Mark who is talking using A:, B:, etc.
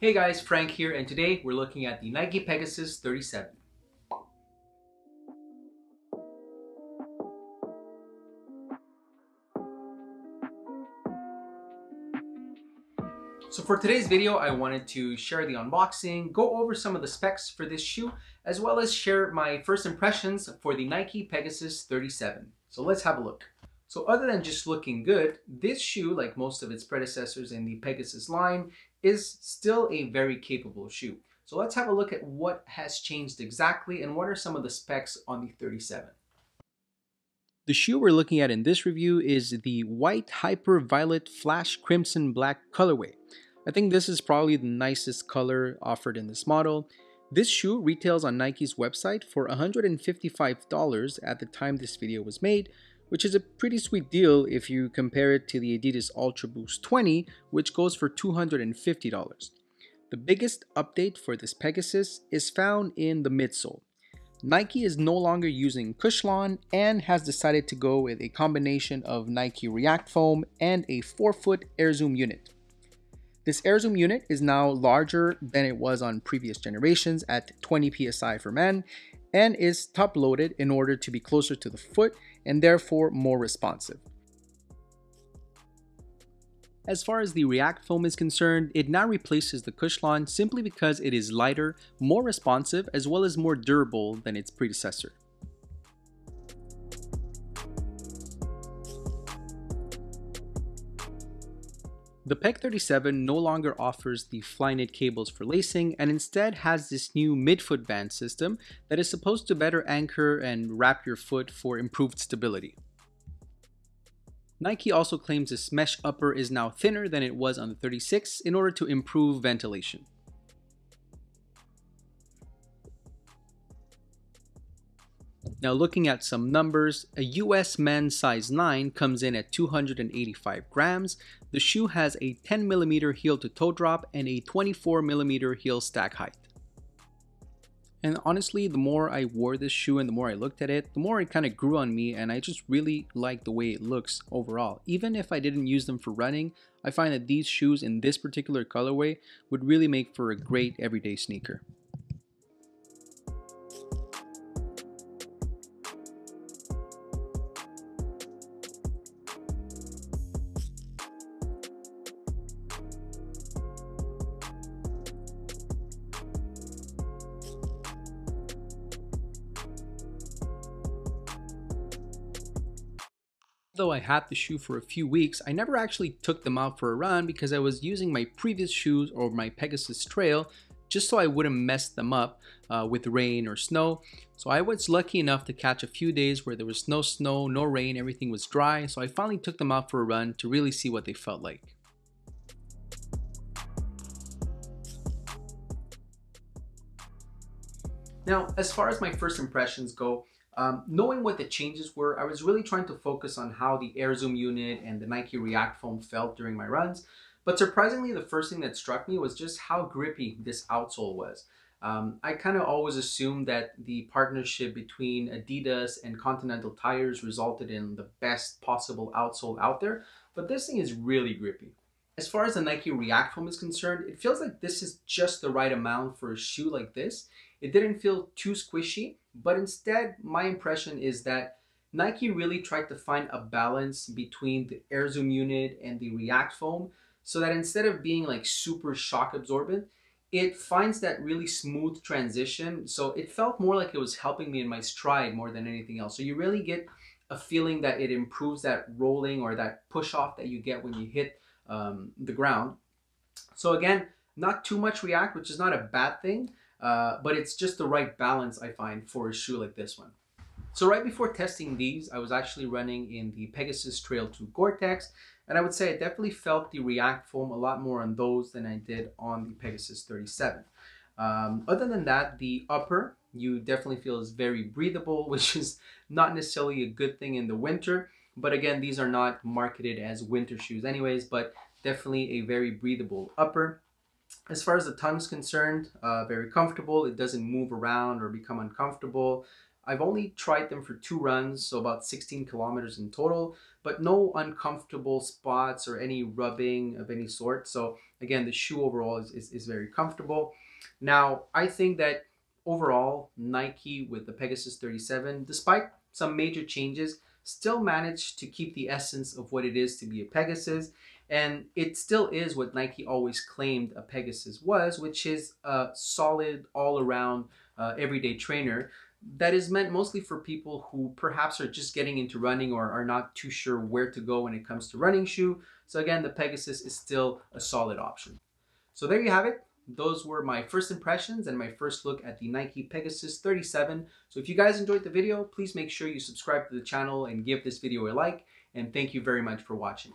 A: Hey guys, Frank here, and today we're looking at the Nike Pegasus 37. So for today's video, I wanted to share the unboxing, go over some of the specs for this shoe, as well as share my first impressions for the Nike Pegasus 37. So let's have a look. So other than just looking good, this shoe, like most of its predecessors in the Pegasus line, is still a very capable shoe. So let's have a look at what has changed exactly and what are some of the specs on the 37. The shoe we're looking at in this review is the White Hyper Violet Flash Crimson Black colorway. I think this is probably the nicest color offered in this model. This shoe retails on Nike's website for $155 at the time this video was made, which is a pretty sweet deal if you compare it to the Adidas Ultra Boost 20, which goes for $250. The biggest update for this Pegasus is found in the midsole. Nike is no longer using Cushlon and has decided to go with a combination of Nike React Foam and a 4-foot Air Zoom unit. This Air Zoom unit is now larger than it was on previous generations at 20 psi for men and is top loaded in order to be closer to the foot and therefore more responsive. As far as the React Foam is concerned, it now replaces the Cushlon simply because it is lighter, more responsive, as well as more durable than its predecessor. The Peg 37 no longer offers the Flyknit cables for lacing and instead has this new midfoot band system that is supposed to better anchor and wrap your foot for improved stability. Nike also claims this mesh upper is now thinner than it was on the 36 in order to improve ventilation. Now looking at some numbers, a US men's size 9 comes in at 285 grams. The shoe has a 10mm heel to toe drop and a 24mm heel stack height. And honestly, the more I wore this shoe and the more I looked at it, the more it kind of grew on me, and I just really like the way it looks overall. Even if I didn't use them for running, I find that these shoes in this particular colorway would really make for a great everyday sneaker. Though I had the shoe for a few weeks, I never actually took them out for a run because I was using my previous shoes or my Pegasus Trail just so I wouldn't mess them up with rain or snow. So I was lucky enough to catch a few days where there was no snow, no rain, everything was dry. So I finally took them out for a run to really see what they felt like. Now, as far as my first impressions go, knowing what the changes were, I was really trying to focus on how the Air Zoom unit and the Nike React Foam felt during my runs. But surprisingly, the first thing that struck me was just how grippy this outsole was. I kind of always assumed that the partnership between Adidas and Continental tires resulted in the best possible outsole out there, but this thing is really grippy. As far as the Nike React Foam is concerned, it feels like this is just the right amount for a shoe like this. It didn't feel too squishy, but instead my impression is that Nike really tried to find a balance between the Air Zoom unit and the React Foam so that instead of being like super shock absorbent, it finds that really smooth transition. So it felt more like it was helping me in my stride more than anything else. So you really get a feeling that it improves that rolling or that push off that you get when you hit the ground. So again, not too much React, which is not a bad thing. But it's just the right balance, I find, for a shoe like this one. So right before testing these, I was actually running in the Pegasus Trail 2 Gore-Tex, and I would say I definitely felt the React Foam a lot more on those than I did on the Pegasus 37. Other than that, the upper, you definitely feel is very breathable, which is not necessarily a good thing in the winter. But again, these are not marketed as winter shoes anyways, but definitely a very breathable upper. As far as the tongue is concerned, very comfortable. It doesn't move around or become uncomfortable. I've only tried them for 2 runs, so about 16 kilometers in total, but no uncomfortable spots or any rubbing of any sort. So again, the shoe overall is very comfortable. Now, I think that overall, Nike with the Pegasus 37, despite some major changes, still managed to keep the essence of what it is to be a Pegasus. And it still is what Nike always claimed a Pegasus was, which is a solid, all-around, everyday trainer that is meant mostly for people who perhaps are just getting into running or are not too sure where to go when it comes to running shoe. So again, the Pegasus is still a solid option. So there you have it. Those were my first impressions and my first look at the Nike Pegasus 37. So if you guys enjoyed the video, please make sure you subscribe to the channel and give this video a like. And thank you very much for watching.